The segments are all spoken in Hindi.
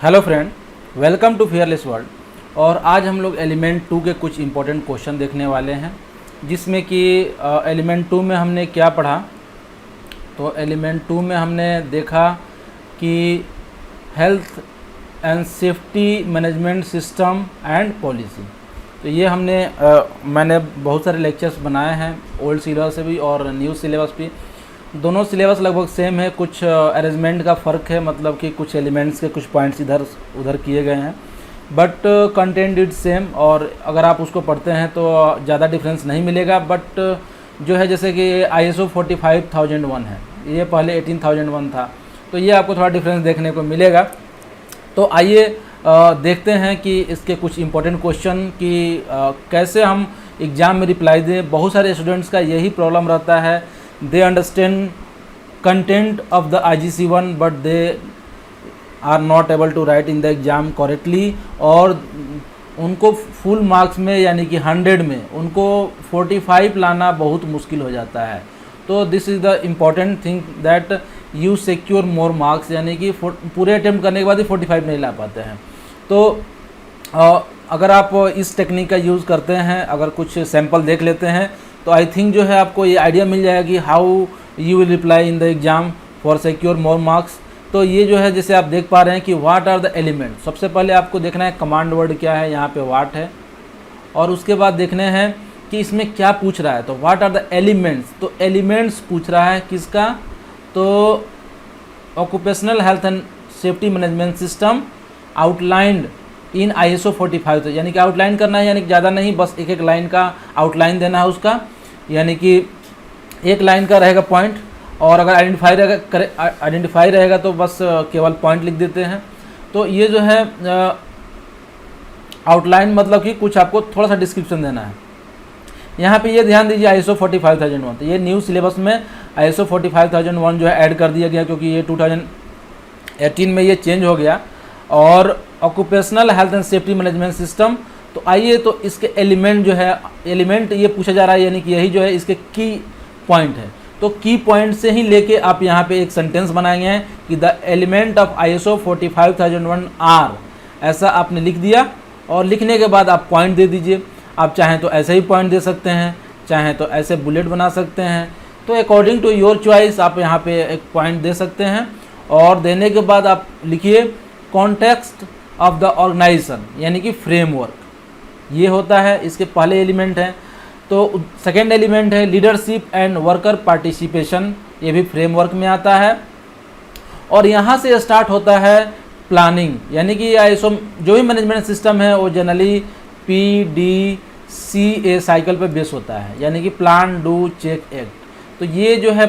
Hello friend, welcome to fearless world. और आज हम लोग एलिमेंट 2 के कुछ इंपॉर्टेंट क्वेश्चन देखने वाले हैं, जिसमें कि एलिमेंट 2 में हमने क्या पढ़ा। तो एलिमेंट 2 में हमने देखा कि health and safety management system and policy. तो ये मैंने बहुत सारे लेक्चर्स बनाए हैं, ओल्ड सिलेबस से भी और न्यू सिलेबस भी। दोनों सिलेबस लगभग सेम है, कुछ अरेंजमेंट का फ़र्क है, मतलब कि कुछ एलिमेंट्स के कुछ पॉइंट्स इधर उधर किए गए हैं, बट कंटेंट इज सेम। और अगर आप उसको पढ़ते हैं तो ज़्यादा डिफरेंस नहीं मिलेगा। बट जो है, जैसे कि ISO 45001 है, ये पहले 18001 था, तो ये आपको थोड़ा डिफरेंस देखने को मिलेगा। तो आइए देखते हैं कि इसके कुछ इम्पोर्टेंट क्वेश्चन कि कैसे हम एग्ज़ाम में रिप्लाई दें। बहुत सारे स्टूडेंट्स का यही प्रॉब्लम रहता है, they understand content of the IGC1 but they are not able to write in the exam correctly, और उनको फुल मार्क्स में यानी कि 100 में उनको 45 लाना बहुत मुश्किल हो जाता है। तो this is the important thing that you secure more marks, यानी कि पूरे अटैम्प्ट करने के बाद ही 45 नहीं ला पाते हैं। तो अगर आप इस टेक्निक का यूज़ करते हैं, अगर कुछ सैम्पल देख लेते हैं, तो आई थिंक जो है आपको ये आइडिया मिल जाएगा कि how you will reply in the exam for secure more marks. तो ये जो है, जैसे आप देख पा रहे हैं कि व्हाट आर द एलिमेंट। सबसे पहले आपको देखना है कमांड वर्ड क्या है, यहाँ पे व्हाट है, और उसके बाद देखने हैं कि इसमें क्या पूछ रहा है। तो व्हाट आर द एलिमेंट्स, तो एलिमेंट्स पूछ रहा है किसका, तो occupational health and safety management system outlined in ISO 45। तो यानी कि आउटलाइन करना है, यानी कि ज़्यादा नहीं, बस एक एक लाइन का आउटलाइन देना है उसका, यानी कि एक लाइन का रहेगा पॉइंट। और अगर आइडेंटिफाई रहेगा तो बस केवल पॉइंट लिख देते हैं। तो ये जो है आउटलाइन, मतलब कि कुछ आपको थोड़ा सा डिस्क्रिप्शन देना है। यहाँ पे ये ध्यान दीजिए ISO 45001, तो ये न्यू सिलेबस में ISO 45001 जो है ऐड कर दिया गया, क्योंकि ये 2018 में ये चेंज हो गया। और occupational health and safety management system, तो आइए तो इसके एलिमेंट जो है, एलिमेंट ये पूछा जा रहा है, यानी कि यही जो है इसके की पॉइंट है। तो की पॉइंट से ही लेके आप यहाँ पे एक सेंटेंस बनाएंगे हैं कि the element of ISO 45001 are, ऐसा आपने लिख दिया। और लिखने के बाद आप पॉइंट दे दीजिए। आप चाहें तो ऐसे ही पॉइंट दे सकते हैं, चाहें तो ऐसे बुलेट बना सकते हैं। तो अकॉर्डिंग टू योर चॉइस आप यहाँ पे एक पॉइंट दे सकते हैं। और देने के बाद आप लिखिए कॉन्टेक्स्ट ऑफ द ऑर्गेनाइजेशन, यानी कि फ्रेमवर्क, ये होता है, इसके पहले एलिमेंट है। तो सेकेंड एलिमेंट है लीडरशिप एंड वर्कर पार्टिसिपेशन, ये भी फ्रेमवर्क में आता है। और यहाँ से स्टार्ट होता है प्लानिंग, यानी कि ISO जो भी मैनेजमेंट सिस्टम है वो जनरली PDCA साइकिल पे बेस होता है, यानी कि प्लान डू चेक एक्ट। तो ये जो है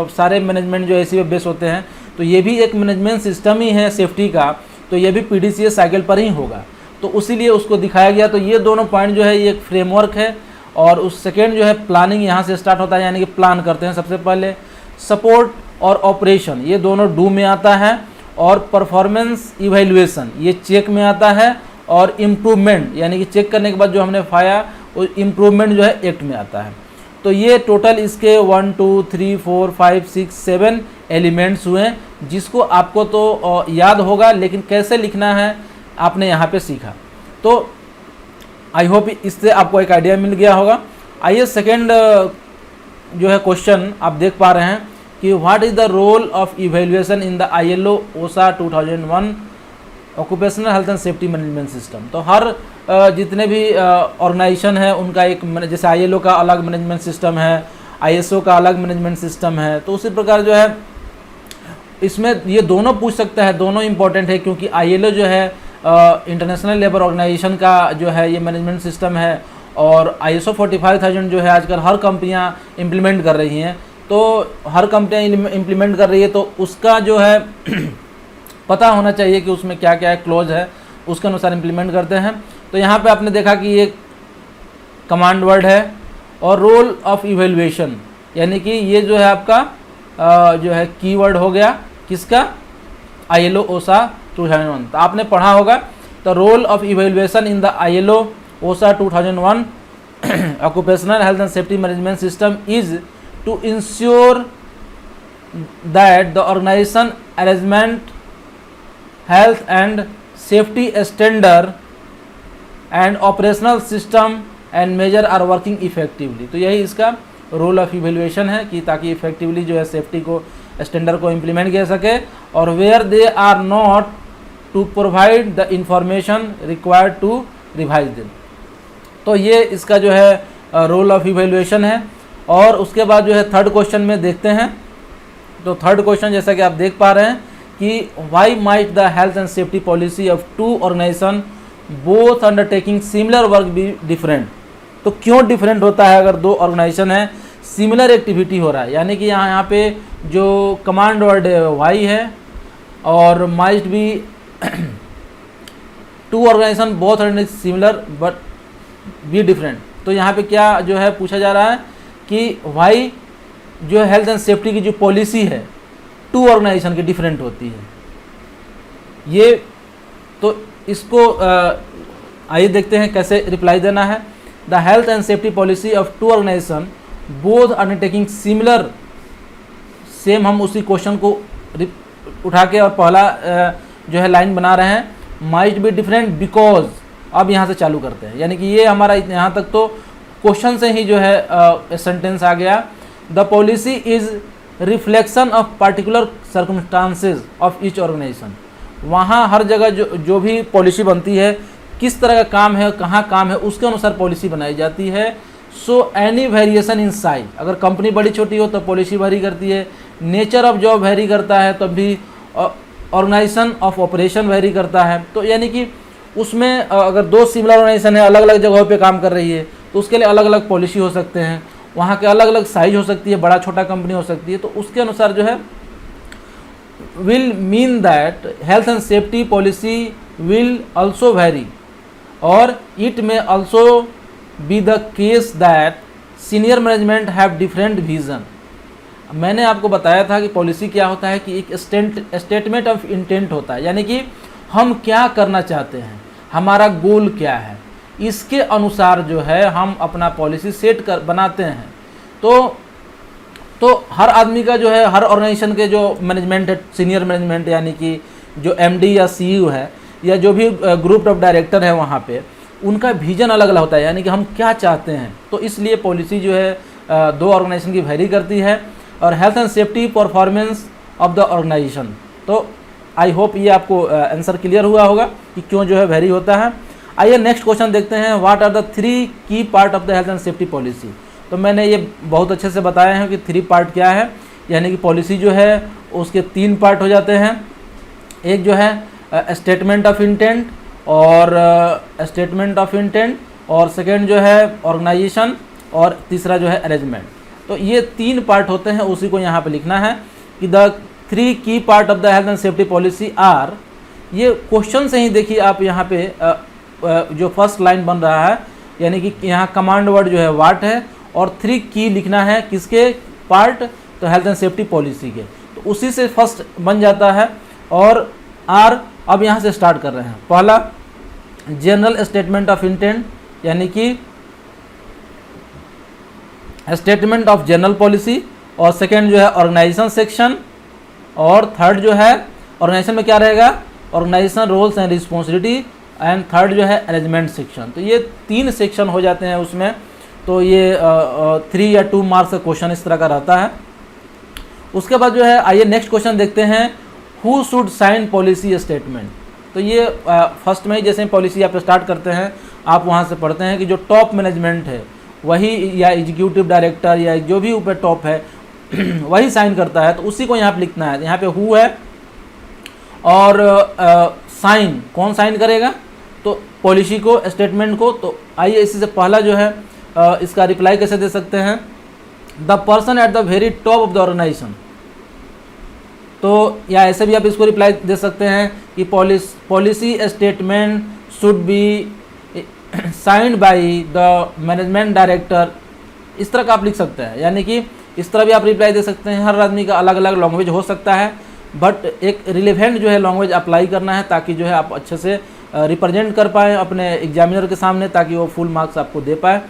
सारे मैनेजमेंट जो ऐसी पे बेस होते हैं। तो ये भी एक मैनेजमेंट सिस्टम ही है सेफ्टी का, तो ये भी PDCA साइकिल पर ही होगा, तो उसीलिए उसको दिखाया गया। तो ये दोनों पॉइंट जो है ये एक फ्रेमवर्क है। और उस सेकेंड जो है प्लानिंग, यहाँ से स्टार्ट होता है, यानी कि प्लान करते हैं सबसे पहले। सपोर्ट और ऑपरेशन, ये दोनों डू में आता है। और परफॉर्मेंस इवैल्यूएशन, ये चेक में आता है। और इम्प्रूवमेंट, यानी कि चेक करने के बाद जो हमने पाया वो इम्प्रूवमेंट जो है एक्ट में आता है। तो ये टोटल इसके 1 2 3 4 5 6 7 एलिमेंट्स हुए, जिसको आपको तो याद होगा, लेकिन कैसे लिखना है आपने यहाँ पे सीखा। तो आई होप इससे आपको एक आइडिया मिल गया होगा। आइए सेकेंड जो है क्वेश्चन आप देख पा रहे हैं कि what is the role of evaluation in the ILO OSHA 2001 occupational health and safety management system. तो हर जितने भी ऑर्गेनाइजेशन है उनका एक, जैसे ILO का अलग मैनेजमेंट सिस्टम है, ISO का अलग मैनेजमेंट सिस्टम है, तो उसी प्रकार जो है इसमें ये दोनों पूछ सकता है, दोनों इंपॉर्टेंट है। क्योंकि ILO जो है इंटरनेशनल लेबर ऑर्गेनाइजेशन का जो है ये मैनेजमेंट सिस्टम है, और ISO 45000 जो है आजकल हर कंपनियां इम्प्लीमेंट कर रही हैं। तो हर कंपनियां इम्प्लीमेंट कर रही है, तो उसका जो है पता होना चाहिए कि उसमें क्या क्या क्लोज है, उसके अनुसार इम्प्लीमेंट करते हैं। तो यहाँ पे आपने देखा कि ये कमांड वर्ड है। और रोल ऑफ इवैल्यूएशन, यानी कि ये जो है आपका जो है कीवर्ड हो गया किसका, ILO OSHA 2001। तो आपने पढ़ा होगा, तो role of evaluation in the ILO OSHA 2001 occupational health and safety management system is to ensure that the organization arrangement health and safety standard and operational system and measure are working effectively। तो यही इसका रोल ऑफ इवेल्युएशन है कि ताकि इफेक्टिवली जो है सेफ्टी को स्टैंडर्ड को इम्प्लीमेंट किया सके, और where they are not to provide the information required to revise them. तो ये इसका जो है रोल ऑफ इवेल्युएशन है। और उसके बाद जो है थर्ड क्वेश्चन में देखते हैं। तो थर्ड क्वेश्चन जैसा कि आप देख पा रहे हैं कि why might the health and safety policy of two organisation both undertaking similar work be different. तो क्यों डिफरेंट होता है अगर दो ऑर्गेनाइजेशन है, सिमिलर एक्टिविटी हो रहा है, यानी कि यहाँ पे जो कमांड वर्ड वाई है और might be two organisation both are similar but be different. तो यहाँ पे क्या जो है पूछा जा रहा है कि वाई जो हेल्थ एंड सेफ्टी की जो पॉलिसी है टू ऑर्गेनाइजेशन की डिफरेंट होती है। ये तो इसको आइए देखते हैं कैसे रिप्लाई देना है। The health and safety policy of two organisation both undertaking similar, same हम उसी क्वेश्चन को उठा के और पहला जो है लाइन बना रहे हैं, माइट बी डिफरेंट बिकॉज। अब यहाँ से चालू करते हैं, यानी कि ये हमारा यहाँ तक तो क्वेश्चन से ही जो है सेंटेंस आ गया। The policy is reflection of particular circumstances of each organisation. वहाँ हर जगह जो भी पॉलिसी बनती है, किस तरह का काम है, कहाँ काम है, उसके अनुसार पॉलिसी बनाई जाती है। So any variation in size, अगर कंपनी बड़ी छोटी हो तो पॉलिसी वेरी करती है, नेचर ऑफ जॉब वेरी करता है, तब भी ऑर्गेनाइजेशन ऑफ ऑपरेशन वेरी करता है। तो यानी कि उसमें अगर दो सिमिलर ऑर्गेनाइजेशन है, अलग अलग जगहों पे काम कर रही है, तो उसके लिए अलग अलग पॉलिसी हो सकते हैं, वहाँ के अलग अलग साइज हो सकती है, बड़ा छोटा कंपनी हो सकती है। तो उसके अनुसार जो है will mean that health and safety policy will also vary, or it may also be the case that senior management have different vision। मैंने आपको बताया था कि पॉलिसी क्या होता है कि एक स्टेटमेंट ऑफ इंटेंट होता है, यानी कि हम क्या करना चाहते हैं, हमारा गोल क्या है, इसके अनुसार जो है हम अपना पॉलिसी सेट कर बनाते हैं। तो हर आदमी का जो है, हर ऑर्गेनाइजेशन के जो मैनेजमेंट है, सीनियर मैनेजमेंट यानी कि जो एमडी या सीईओ है या जो भी ग्रुप ऑफ डायरेक्टर है, वहाँ पे उनका विजन अलग अलग होता है, यानी कि हम क्या चाहते हैं। तो इसलिए पॉलिसी जो है दो ऑर्गेनाइजेशन की वेरी करती है। और health and safety performance of the organisation, तो आई होप ये आपको आंसर क्लियर हुआ होगा कि क्यों जो है वेरी होता है। आइए नेक्स्ट क्वेश्चन देखते हैं, what are the 3 key part of the health and safety policy. तो मैंने ये बहुत अच्छे से बताया है कि 3 पार्ट क्या है, यानी कि पॉलिसी जो है उसके 3 पार्ट हो जाते हैं। एक जो है स्टेटमेंट ऑफ इंटेंट और सेकेंड जो है ऑर्गेनाइजेशन, और तीसरा जो है अरेंजमेंट। तो ये 3 पार्ट होते हैं, उसी को यहाँ पे लिखना है कि the 3 key part of the health and safety policy are. ये क्वेश्चन से ही देखिए आप यहाँ पे जो फर्स्ट लाइन बन रहा है, यानी कि यहाँ कमांड वर्ड जो है वाट है और 3 की लिखना है किसके पार्ट, तो हेल्थ एंड सेफ्टी पॉलिसी के। तो उसी से फर्स्ट बन जाता है। और आर अब यहाँ से स्टार्ट कर रहे हैं। पहला जनरल स्टेटमेंट ऑफ इंटेंट, यानी कि स्टेटमेंट ऑफ जनरल पॉलिसी, और सेकेंड जो है ऑर्गेनाइजेशन सेक्शन, और थर्ड जो है ऑर्गेनाइजेशन में क्या रहेगा, organisation roles and responsibility, and third जो है अरेंजमेंट सेक्शन। तो ये 3 सेक्शन हो जाते हैं उसमें। तो ये 3 या 2 मार्क्स का क्वेश्चन इस तरह का रहता है। उसके बाद जो है आइए नेक्स्ट क्वेश्चन देखते हैं, who should sign policy statement. तो ये फर्स्ट में ही जैसे पॉलिसी आप स्टार्ट करते हैं, आप वहाँ से पढ़ते हैं कि जो टॉप मैनेजमेंट है वही, या एग्जीक्यूटिव डायरेक्टर या जो भी ऊपर टॉप है वही साइन करता है। तो उसी को यहाँ पे लिखना है। यहाँ पे हु है और साइन कौन साइन करेगा, तो पॉलिसी को, स्टेटमेंट को। तो आइए इसी से पहला जो है इसका रिप्लाई कैसे दे सकते हैं, the person at the very top of the organisation. तो या ऐसे भी आप इसको रिप्लाई दे सकते हैं कि policy statement should be signed by the management director. इस तरह का आप लिख सकते हैं, यानी कि इस तरह भी आप रिप्लाई दे सकते हैं। हर आदमी का अलग अलग लैंग्वेज हो सकता है, बट एक रिलेवेंट जो है लैंग्वेज अप्लाई करना है, ताकि जो है आप अच्छे से रिप्रेजेंट कर पाएँ अपने एग्जामिनर के सामने, ताकि वो फुल मार्क्स आपको दे पाए।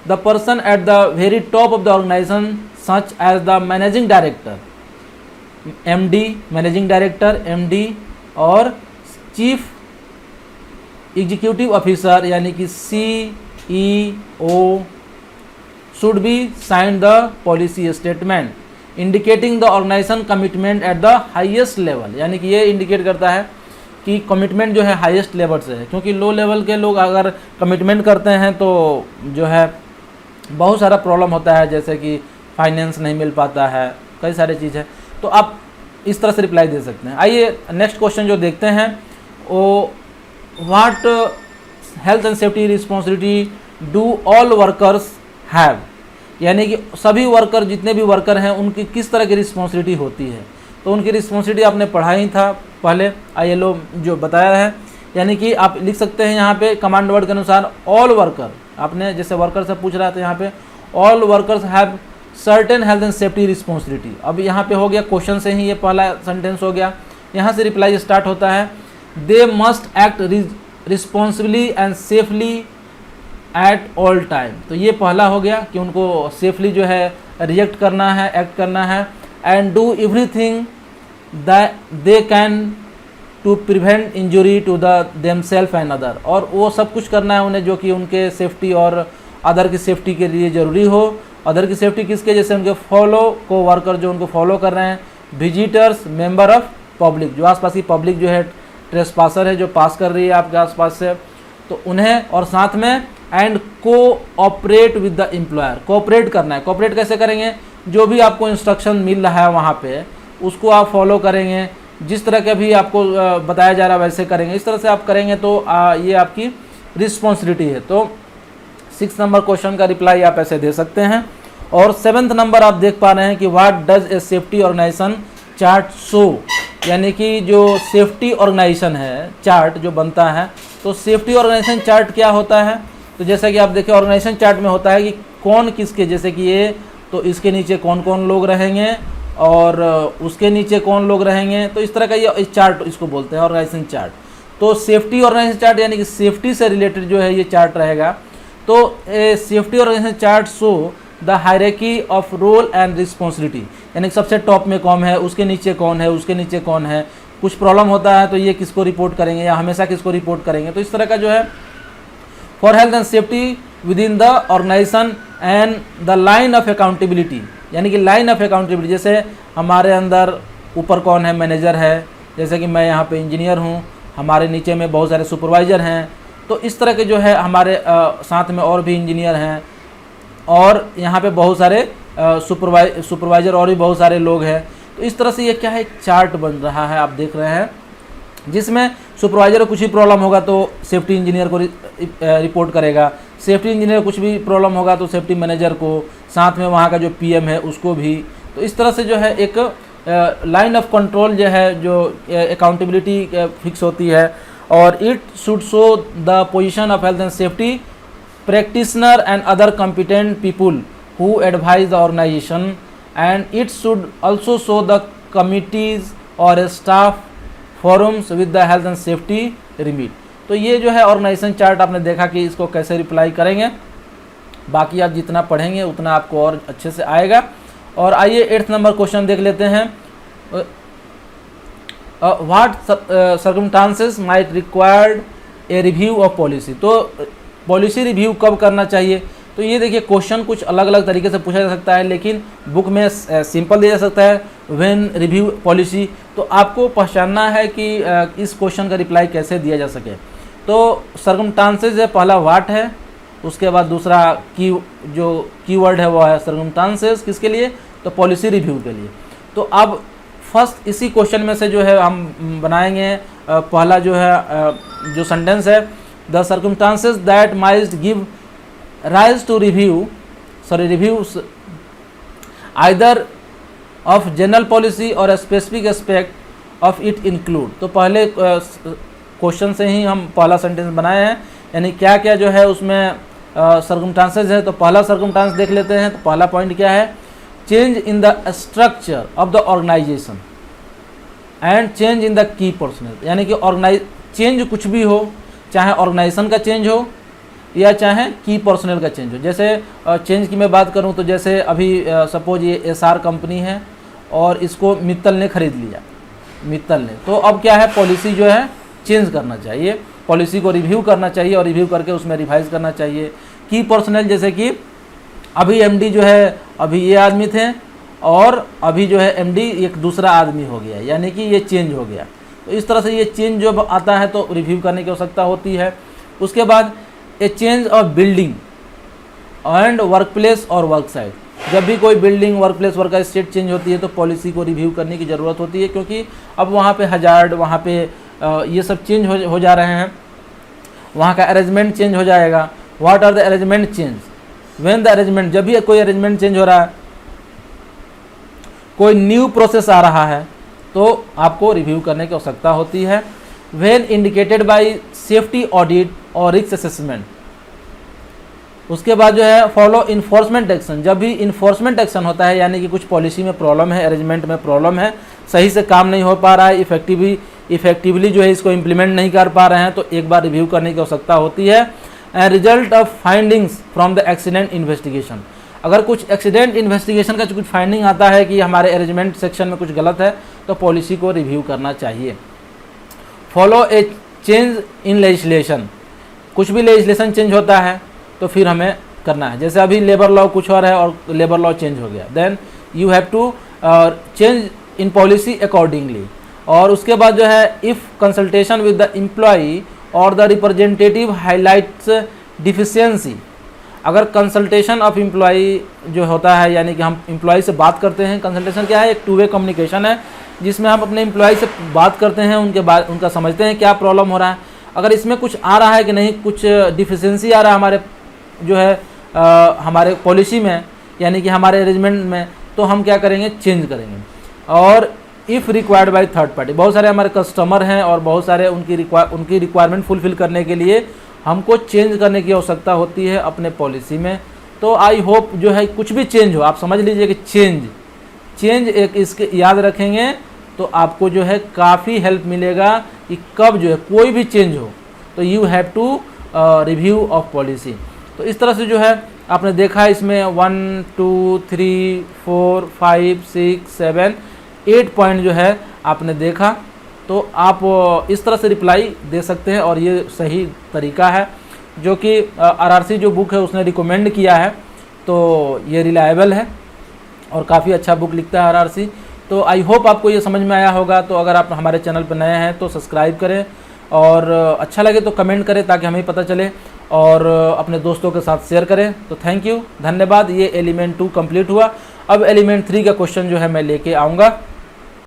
The person at the very top of the organisation such as the managing director, MD managing director, MD, और चीफ एग्जीक्यूटिव ऑफिसर यानी कि CEO should be sign the policy statement indicating the organisation commitment at the highest level, यानी कि ये इंडिकेट करता है कि कमिटमेंट जो है हाईएस्ट लेवल से है, क्योंकि लो लेवल के लोग अगर कमिटमेंट करते हैं तो जो है बहुत सारा प्रॉब्लम होता है, जैसे कि फाइनेंस नहीं मिल पाता है, कई सारी चीज़ है। तो आप इस तरह से रिप्लाई दे सकते हैं। आइए नेक्स्ट क्वेश्चन जो देखते हैं वो, what health and safety responsibility do all workers have, यानी कि सभी वर्कर, जितने भी वर्कर हैं उनकी किस तरह की रिस्पॉन्सिबिलिटी होती है। तो उनकी रिस्पॉन्सिबिलिटी आपने पढ़ा ही था पहले, ILO जो बताया है, यानी कि आप लिख सकते हैं यहाँ पे कमांड वर्ड के अनुसार ऑल वर्कर, आपने जैसे वर्कर से पूछ रहा था यहाँ पे all workers have certain health and safety responsibility. अब यहाँ पे हो गया क्वेश्चन से ही ये पहला सेंटेंस हो गया, यहाँ से रिप्लाई स्टार्ट होता है, they must act responsibly and safely at all time. तो ये पहला हो गया कि उनको सेफली जो है रिएक्ट करना है, एक्ट करना है, and do everything they can to prevent injury to the themselves and other, और वो सब कुछ करना है उन्हें जो कि उनके सेफ्टी और अदर की सेफ्टी के लिए ज़रूरी हो। अदर की सेफ्टी किसके, जैसे उनके फॉलो को वर्कर जो उनको फॉलो कर रहे हैं, विजिटर्स, मेंबर ऑफ पब्लिक, जो आसपास की पब्लिक जो है ट्रेसपासर है जो पास कर रही है आपके आसपास से, तो उन्हें, और साथ में and cooperate with the employer, cooperate करना है। कोऑपरेट कैसे करेंगे, जो भी आपको इंस्ट्रक्शन मिल रहा है वहाँ पे उसको आप फॉलो करेंगे, जिस तरह के भी आपको बताया जा रहा है वैसे करेंगे, इस तरह से आप करेंगे तो ये आपकी रिस्पॉन्सिबिलिटी है। तो 6 नंबर क्वेश्चन का रिप्लाई आप ऐसे दे सकते हैं। और 7th नंबर आप देख पा रहे हैं कि what does a safety organisation chart show, यानी कि जो सेफ्टी ऑर्गेनाइजेशन है चार्ट जो बनता है, तो सेफ्टी ऑर्गेनाइजेशन चार्ट क्या होता है। तो जैसा कि आप देखें ऑर्गेनाइजेशन चार्ट में होता है कि कौन किसके, जैसे कि ये, तो इसके नीचे कौन कौन लोग रहेंगे और उसके नीचे कौन लोग रहेंगे, तो इस तरह का ये चार्ट इसको बोलते हैं ऑर्गेनाइजेशन चार्ट। तो सेफ्टी ऑर्गेनाइजेशन चार्ट यानी कि सेफ्टी से रिलेटेड जो है ये चार्ट रहेगा। तो safety organisation chart show the hierarchy of role and responsibility, यानी कि सबसे टॉप में कौन है, उसके नीचे कौन है, उसके नीचे कौन है, कुछ प्रॉब्लम होता है तो ये किसको रिपोर्ट करेंगे या हमेशा किसको रिपोर्ट करेंगे। तो इस तरह का जो है for health and safety within the organisation and the line of accountability, यानी कि लाइन ऑफ अकाउंटेबिलिटी, जैसे हमारे अंदर ऊपर कौन है, मैनेजर है, जैसे कि मैं यहाँ पे इंजीनियर हूँ, हमारे नीचे में बहुत सारे सुपरवाइज़र हैं, तो इस तरह के जो है हमारे साथ में और भी इंजीनियर हैं, और यहाँ पे बहुत सारे सुपरवाइज़र और भी बहुत सारे लोग हैं। तो इस तरह से ये क्या है, एक चार्ट बन रहा है, आप देख रहे हैं, जिसमें सुपरवाइज़र को कुछ भी प्रॉब्लम होगा तो सेफ्टी इंजीनियर को रिपोर्ट करेगा, सेफ्टी इंजीनियर को कुछ भी प्रॉब्लम होगा तो सेफ्टी मैनेजर को, साथ में वहाँ का जो PM है उसको भी। तो इस तरह से जो है एक लाइन ऑफ कंट्रोल जो है, जो अकाउंटेबिलिटी फिक्स होती है। और it should show the position of health and safety practitioner and other competent people who advise the organisation, and it should also show the committees or staff forums with the health and safety remit. तो ये जो है ऑर्गेनाइजेशन चार्ट आपने देखा कि इसको कैसे रिप्लाई करेंगे, बाकी आप जितना पढ़ेंगे उतना आपको और अच्छे से आएगा। और आइए 8th नंबर क्वेश्चन देख लेते हैं, what circumstances might required a review of policy. तो पॉलिसी रिव्यू कब करना चाहिए, तो ये देखिए क्वेश्चन कुछ अलग अलग तरीके से पूछा जा सकता है, लेकिन बुक में सिंपल दिया जा सकता है व्हेन रिव्यू पॉलिसी। तो आपको पहचानना है कि इस क्वेश्चन का रिप्लाई कैसे दिया जा सके। तो सर्कमस्टांसेस है, पहला व्हाट है, उसके बाद दूसरा जो कीवर्ड है वो है सर्कमस्टांसेस, किसके लिए, तो पॉलिसी रिव्यू के लिए। तो अब फर्स्ट इसी क्वेश्चन में से जो है हम बनाएंगे, पहला जो है जो सेंटेंस है, the circumstances that might give rise to reviews either of general policy or specific aspect of it include. तो पहले क्वेश्चन से ही हम पहला सेंटेंस बनाए हैं, यानी क्या क्या जो है उसमें सर्कमस्टांसेस है। तो पहला सर्कमस्टांस देख लेते हैं। तो पहला पॉइंट क्या है, change in the structure of the organisation and change in the key personnel, यानी कि चेंज कुछ भी हो, चाहे ऑर्गेनाइजेशन का चेंज हो या चाहे की पर्सनल का चेंज हो। जैसे चेंज की मैं बात करूं तो जैसे अभी सपोज ये SR कंपनी है और इसको मित्तल ने ख़रीद लिया, मित्तल ने, तो अब क्या है, पॉलिसी जो है चेंज करना चाहिए, पॉलिसी को रिव्यू करना चाहिए और रिव्यू करके उसमें रिवाइज करना चाहिए। की पर्सनल जैसे कि अभी एमडी जो है अभी ये आदमी थे और अभी जो है एमडी एक दूसरा आदमी हो गया, यानी कि ये चेंज हो गया। तो इस तरह से ये चेंज जो आता है तो रिव्यू करने की आवश्यकता होती है। उसके बाद ए change of building and work place और वर्क साइट, जब भी कोई building, work place, work site change होती है तो पॉलिसी को रिव्यू करने की ज़रूरत होती है, क्योंकि अब वहाँ पे हजार्ड, वहाँ पे ये सब चेंज हो जा रहे हैं, वहाँ का अरेंजमेंट चेंज हो जाएगा। What are the arrangement change, when the arrangement, जब भी कोई अरेंजमेंट चेंज हो रहा है, कोई न्यू प्रोसेस आ रहा है तो आपको रिव्यू करने की आवश्यकता होती है। When indicated by safety audit और रिस्क असेसमेंट। उसके बाद जो है फॉलो इन्फोर्समेंट एक्शन, जब भी इन्फोर्समेंट एक्शन होता है, यानी कि कुछ पॉलिसी में प्रॉब्लम है, अरेंजमेंट में प्रॉब्लम है, सही से काम नहीं हो पा रहा है, इफेक्टिवली जो है इसको इम्प्लीमेंट नहीं कर पा रहे हैं, तो एक बार रिव्यू करने की आवश्यकता होती है। And result of findings from the accident investigation, अगर कुछ एक्सीडेंट इन्वेस्टिगेशन का कुछ फाइंडिंग आता है कि हमारे अरेंजमेंट सेक्शन में कुछ गलत है तो पॉलिसी को रिव्यू करना चाहिए। Follow A change in legislation, कुछ भी लेजिस्लेशन चेंज होता है तो फिर हमें करना है, जैसे अभी लेबर लॉ कुछ और है और लेबर लॉ चेंज हो गया, then you have to change in policy accordingly. और उसके बाद जो है if consultation with the employee और द रिप्रेजेंटेटिव हाईलाइट्स डिफिशियंसी, अगर कंसल्टेशन ऑफ एम्प्लॉई जो होता है, यानी कि हम एम्प्लॉय से बात करते हैं, कंसल्टेशन क्या है, एक टू वे कम्युनिकेशन है जिसमें हम अपने एम्प्लॉय से बात करते हैं, उनका समझते हैं क्या प्रॉब्लम हो रहा है। अगर इसमें कुछ आ रहा है कि नहीं, कुछ डिफिशियंसी आ रहा है हमारे जो है हमारे पॉलिसी में, यानी कि हमारे अरेंजमेंट में, तो हम क्या करेंगे, चेंज करेंगे। और if required by third party, बहुत सारे हमारे कस्टमर हैं और बहुत सारे उनकी रिक्वायरमेंट फुलफिल करने के लिए हमको चेंज करने की आवश्यकता होती है अपने पॉलिसी में। तो आई होप जो है कुछ भी चेंज हो, आप समझ लीजिए कि चेंज एक इसके याद रखेंगे तो आपको जो है काफ़ी हेल्प मिलेगा कि कब जो है कोई भी चेंज हो तो you have to review of policy. तो इस तरह से जो है आपने देखा इसमें 1 2 3 4 5 6 7 8 पॉइंट जो है आपने देखा, तो आप इस तरह से रिप्लाई दे सकते हैं और ये सही तरीका है, जो कि आरआरसी जो बुक है उसने रिकमेंड किया है, तो ये रिलायबल है और काफ़ी अच्छा बुक लिखता है आरआरसी। तो आई होप आपको ये समझ में आया होगा। तो अगर आप हमारे चैनल पर नए हैं तो सब्सक्राइब करें और अच्छा लगे तो कमेंट करें ताकि हमें पता चले, और अपने दोस्तों के साथ शेयर करें। तो थैंक यू, धन्यवाद। ये एलिमेंट 2 कंप्लीट हुआ। अब एलिमेंट 3 का क्वेश्चन जो है मैं लेके आऊँगा।